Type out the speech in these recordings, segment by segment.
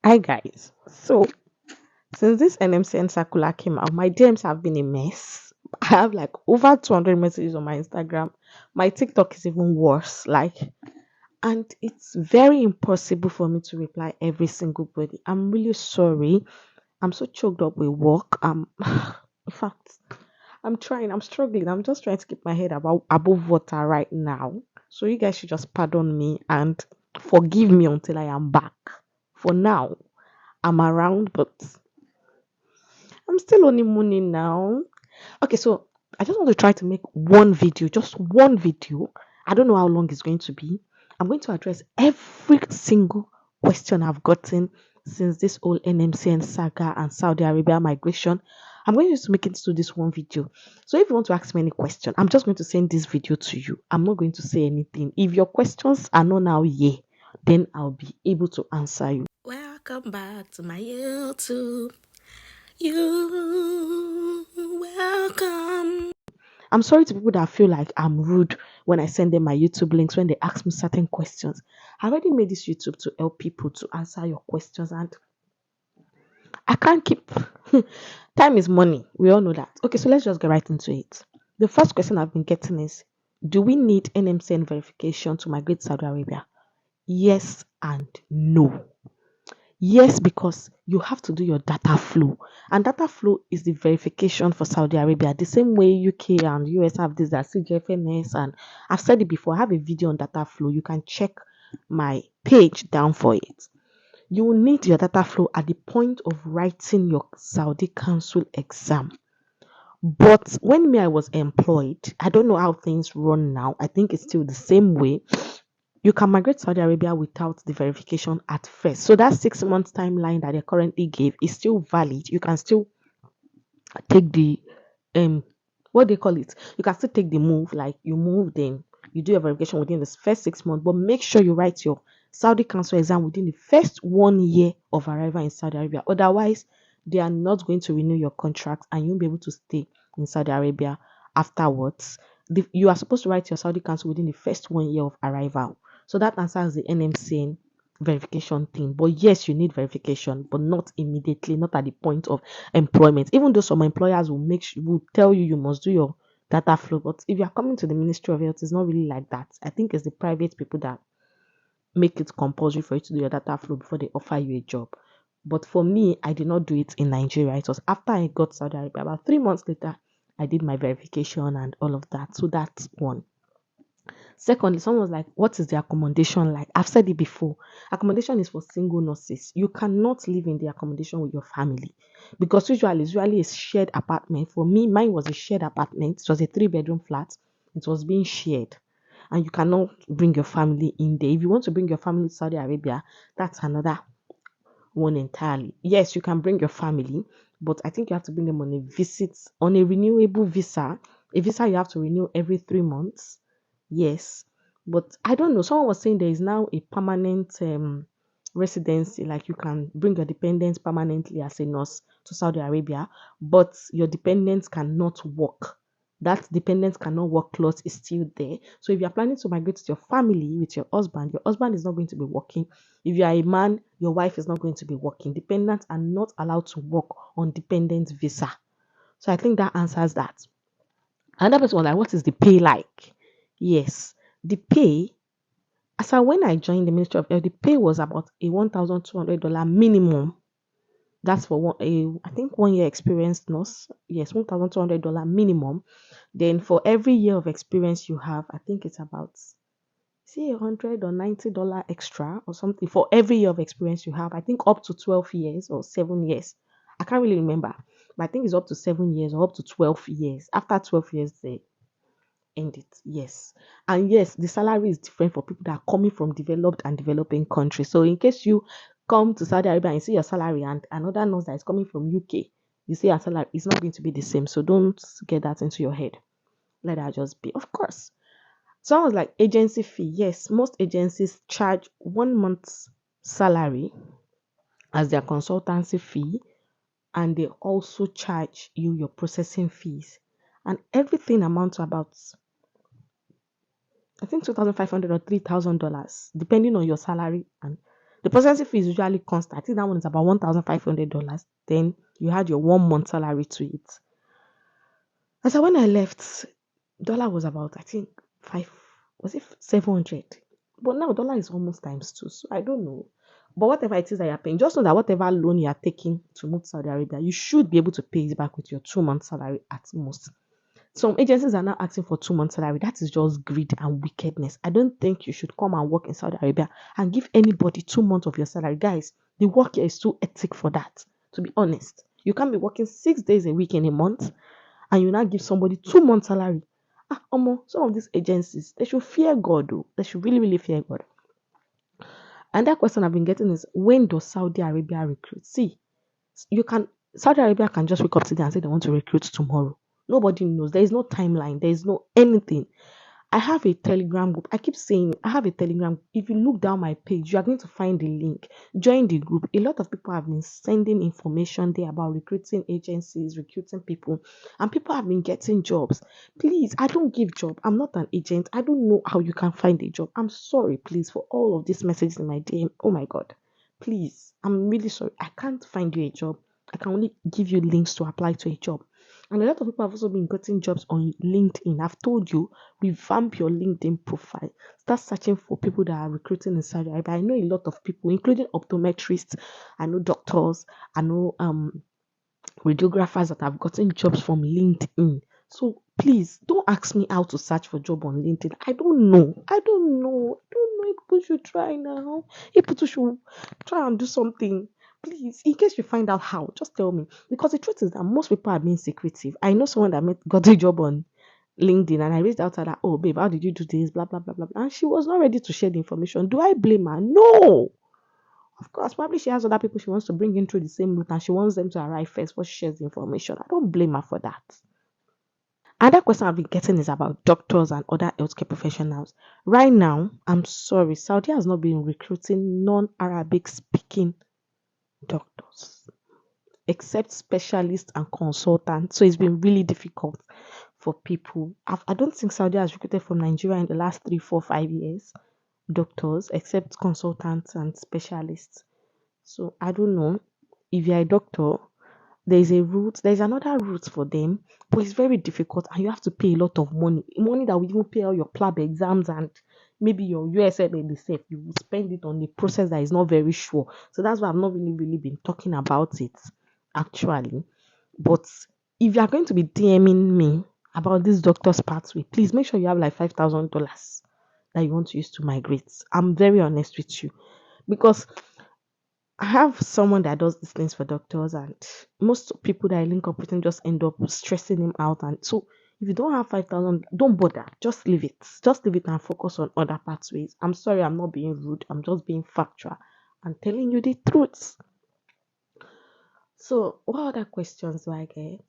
Hi guys. So since this NMCN circular came out, my DMs have been a mess. I have like over 200 messages on my Instagram. My TikTok is even worse. And it's very impossible for me to reply every single body. I'm really sorry. I'm so choked up with work. In fact, I'm trying. I'm struggling. I'm just trying to keep my head above water right now. So you guys should just pardon me and forgive me until I am back. For now, I'm around, but I'm still on the money now. Okay, so I just want to try to make one video, just one video. I don't know how long it's going to be. I'm going to address every single question I've gotten since this whole NMCN saga and Saudi Arabia migration. I'm going to just make it to this one video. So if you want to ask me any question, I'm just going to send this video to you. I'm not going to say anything. If your questions are not now here, then I'll be able to answer you. Welcome back to my YouTube. You welcome. I'm sorry to people that feel like I'm rude when I send them my YouTube links when they ask me certain questions. I already made this YouTube to help people to answer your questions, and I can't keep. Time is money. We all know that. Okay, so let's just get right into it. The first question I've been getting is, do we need NMCN verification to migrate to Saudi Arabia? Yes and no. Yes, because you have to do your data flow, and data flow is the verification for Saudi Arabia. The same way UK and US have this that CGFNS, and I've said it before. I have a video on data flow. You can check my page down for it. You will need your data flow at the point of writing your Saudi Council exam. But when I was employed, I don't know how things run now. I think it's still the same way. You can migrate to Saudi Arabia without the verification at first. So that 6 months timeline that they currently gave is still valid. You can still take the um what they call it. You can still take the move, like you move, then you do your verification within the first 6 months, but make sure you write your Saudi Council exam within the first 1 year of arrival in Saudi Arabia. Otherwise, they are not going to renew your contract and you won't be able to stay in Saudi Arabia afterwards. You are supposed to write your Saudi Council within the first 1 year of arrival. So that answers the NMCN verification thing. But yes, you need verification, but not immediately, not at the point of employment. Even though some employers will tell you must do your data flow, but if you are coming to the Ministry of Health, it's not really like that. I think it's the private people that make it compulsory for you to do your data flow before they offer you a job. But for me, I did not do it in Nigeria. It was after I got Saudi Arabia. About 3 months later, I did my verification and all of that. So that's one. Secondly, someone was like, what is the accommodation like? I've said it before. Accommodation is for single nurses. You cannot live in the accommodation with your family because usually a shared apartment. For me, mine was a shared apartment. It was a 3 bedroom flat. It was being shared. And you cannot bring your family in there. If you want to bring your family to Saudi Arabia, that's another one entirely. Yes, you can bring your family, but I think you have to bring them on on a renewable visa. A visa you have to renew every 3 months. Yes, but I don't know. Someone was saying there is now a permanent residency, like you can bring your dependents permanently as a nurse to Saudi Arabia, but your dependents cannot work. That dependence cannot work clause is still there. So if you're planning to migrate to your family with your husband is not going to be working. If you are a man, your wife is not going to be working. Dependents are not allowed to work on dependent visa. So I think that answers that. Another person was like, what is the pay like? Yes, the pay, as I when I joined the Ministry of Health, the pay was about a $1,200 minimum. That's for I think 1 year experienced nurse. Yes, $1,200 minimum. Then for every year of experience you have, I think it's about see $100 or $90 extra or something for every year of experience you have. I think up to 12 years or 7 years. I can't really remember, but I think it's up to 7 years or up to 12 years. After 12 years, they end it. Yes. And yes, the salary is different for people that are coming from developed and developing countries. So in case you come to Saudi Arabia and see your salary and another nurse that is coming from UK, you see your salary, it's not going to be the same. So don't get that into your head. Let that just be. Of course. Sounds like agency fee. Yes, most agencies charge 1 month's salary as their consultancy fee, and they also charge you your processing fees. And everything amounts to about, I think, $2,500 or $3,000, depending on your salary and The processing fee is usually constant. I think that one is about $1,500. Then you had your 1 month salary to it. And so when I left, dollar was about, I think, 700. But now dollar is almost times two. So I don't know. But whatever it is that you're paying, just know that whatever loan you are taking to move to Saudi Arabia, you should be able to pay it back with your 2 month salary at most. Some agencies are now asking for 2 month salary. That is just greed and wickedness. I don't think you should come and work in Saudi Arabia and give anybody 2 months of your salary. Guys, the work here is too ethic for that, to be honest. You can't be working 6 days a week in a month and you now give somebody 2 months salary. Some of these agencies, they should fear God. Though. They should really, really fear God. And that question I've been getting is, when does Saudi Arabia recruit? See, Saudi Arabia can just wake up today and say they want to recruit tomorrow. Nobody knows. There is no timeline. There is no anything. I have a Telegram group. I keep saying I have a Telegram. If you look down my page, you are going to find the link. Join the group. A lot of people have been sending information there about recruiting agencies, recruiting people, and people have been getting jobs. Please, I don't give job. I'm not an agent. I don't know how you can find a job. I'm sorry, please, for all of these messages in my DM. Oh my God. Please, I'm really sorry. I can't find you a job. I can only give you links to apply to a job. And a lot of people have also been getting jobs on LinkedIn. I've told you, revamp your LinkedIn profile. Start searching for people that are recruiting in Saudi Arabia. I know a lot of people, including optometrists. I know doctors. I know radiographers that have gotten jobs from LinkedIn. So please don't ask me how to search for job on LinkedIn. I don't know. People should try now. People should try and do something. Please, in case you find out how, just tell me. Because the truth is that most people are being secretive. I know someone that got a job on LinkedIn and I reached out to her, oh babe, how did you do this? Blah blah blah blah blah. And she was not ready to share the information. Do I blame her? No. Of course, probably she has other people she wants to bring in through the same route and she wants them to arrive first before she shares the information. I don't blame her for that. Another question I've been getting is about doctors and other healthcare professionals. Right now, I'm sorry, Saudi has not been recruiting non-Arabic speaking doctors, except specialists and consultants. So it's been really difficult for people. I don't think Saudi has recruited from Nigeria in the last 3, 4, 5 years. Doctors, except consultants and specialists. So I don't know if you're a doctor, there's another route for them, but it's very difficult and you have to pay a lot of money that will even pay all your PLAB exams and maybe your USMLE itself. You will spend it on a process that is not very sure. So that's why I've not really been talking about it actually. But if you are going to be DMing me about this doctor's pathway, please make sure you have like $5,000 that you want to use to migrate. I'm very honest with you because I have someone that does these things for doctors, and most people that I link up with him just end up stressing him out. And so, if you don't have 5,000, don't bother. Just leave it. Just leave it and focus on other pathways. I'm sorry, I'm not being rude. I'm just being factual and telling you the truth. So, what other questions do I get?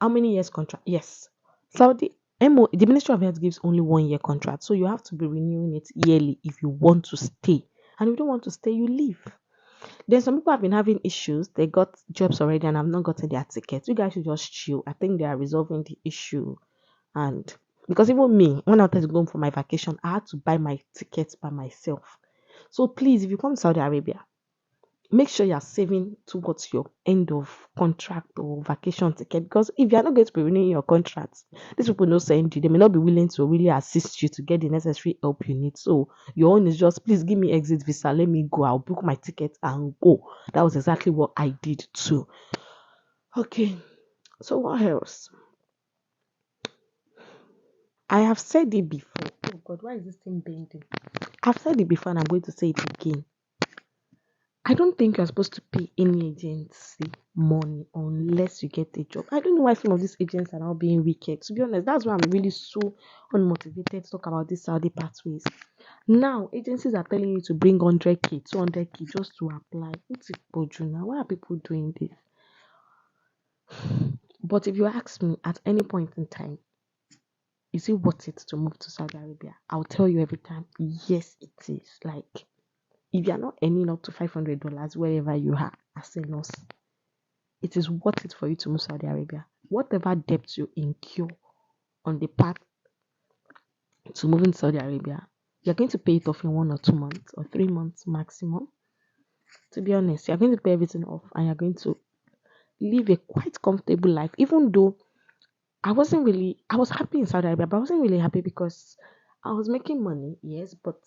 How many years contract? Yes, the Ministry of Health gives only 1 year contract, so you have to be renewing it yearly if you want to stay. And if you don't want to stay, you leave. Then some people have been having issues. They got jobs already and have not gotten their tickets. You guys should just chill. I think they are resolving the issue. And because even me, when I wanted to go for my vacation, I had to buy my tickets by myself. So please, if you come to Saudi Arabia, make sure you are saving towards your end of contract or vacation ticket, because if you are not going to be renewing your contracts, these people don't send you. They may not be willing to really assist you to get the necessary help you need. So your own is just, please give me exit visa, let me go, I'll book my ticket and go. That was exactly what I did too. Okay, so what else? I have said it before. Oh God, why is this thing bending? I've said it before and I'm going to say it again. I don't think you're supposed to pay any agency money unless you get a job. I don't know why some of these agents are now being wicked. To be honest, that's why I'm really so unmotivated to talk about these Saudi pathways. Now, agencies are telling you to bring 100k, 200k just to apply. What's it for you now? Why are people doing this? But if you ask me at any point in time, is it worth it to move to Saudi Arabia? I'll tell you every time, yes, it is. Like, if you're not earning up to $500 wherever you are as a nurse, it is worth it for you to move to Saudi Arabia. Whatever debts you incur on the path to moving to Saudi Arabia, you're going to pay it off in 1 or 2 months or 3 months maximum. To be honest, you're going to pay everything off and you're going to live a quite comfortable life. Even though I was happy in Saudi Arabia, but I wasn't really happy because I was making money, yes, but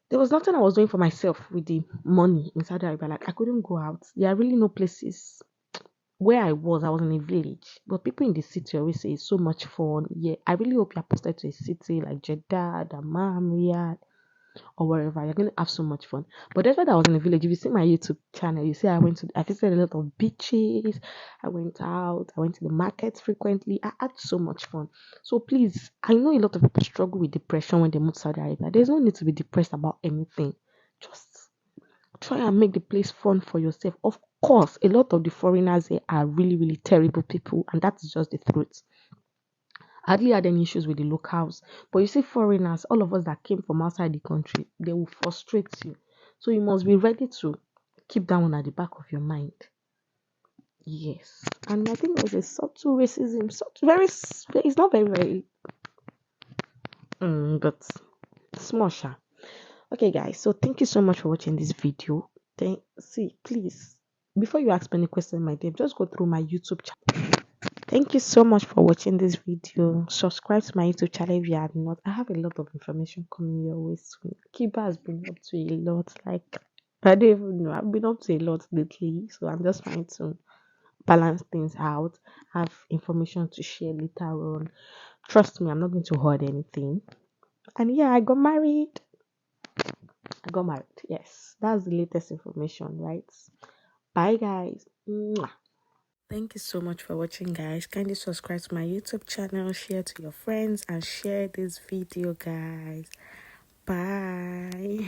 there was nothing I was doing for myself with the money in Saudi Arabia. Like I couldn't go out. There are really no places where I was in a village, but people in the city always say it's so much fun. Yeah, I really hope you're posted to a city like Jeddah, Dammam, Riyadh, or wherever. You're going to have so much fun. But that's why I was in the village. If you see my YouTube channel, you see I visited a lot of beaches. I went out. I went to the markets frequently. I had so much fun. So please, I know a lot of people struggle with depression when they move to Saudi Arabia. There's no need to be depressed about anything. Just try and make the place fun for yourself. Of course, a lot of the foreigners here are really, really terrible people, and that is just the truth. I hardly had any issues with the locals, but you see, foreigners, all of us that came from outside the country, they will frustrate you. So you must be ready to keep that one at the back of your mind. Yes, and I think there's a subtle racism, subtle, it's not very, very, but small, sha. Okay, guys, so thank you so much for watching this video. See, please, before you ask me any question, my dear, just go through my YouTube channel. Thank you so much for watching this video. Subscribe to my YouTube channel if you have not. I have a lot of information coming your way soon. Kiba has been up to a lot. Like, I don't even know. I've been up to a lot lately. So I'm just trying to balance things out. Have information to share later on. Trust me, I'm not going to hoard anything. And yeah, I got married. Yes, that's the latest information, right? Bye, guys. Mwah. Thank you so much for watching, guys. Kindly subscribe to my YouTube channel, share to your friends, and share this video, guys. Bye.